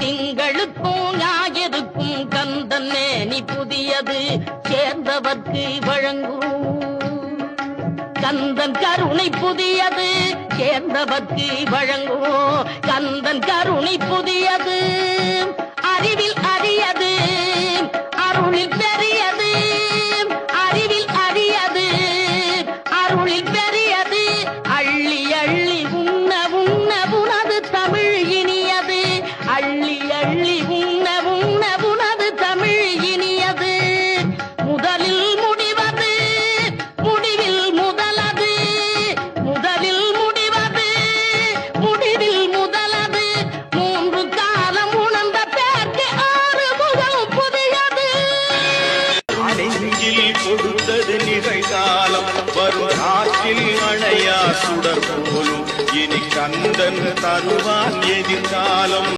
திங்களுக்கும் ஞாயிறுக்கும் கந்தன் மேனி புதியது சேர்ந்தவர்க்கு வழங்கும் கந்தன் கருணை புதியது சேர்ந்தவர்க்கு வழங்கும் கந்தன் கருணை புதியது அறிவில் அரியது அருளில் பெரியது அறிவில் அரியது அருளில் பெரியது அள்ளி அள்ளி உண்ண உண்ண உனது தமிழ் இனியது அள்ளி அள்ளி உண்ண உண்ண உனது தமிழ் இனியது முதலில் முடிவது முடிவில் முதலது முதலில் முடிவது முடிவில் முதலது மூன்று காலம் உணர்ந்த பேருக்கு ஆறு முகம் புதியது நெஞ்சில் கொடுத்தது நிகழ்காலம் வரும் ஆற்றில் அணையா சுடர் போலும் இனி கந்தன் தருவான் எதிர்காலம்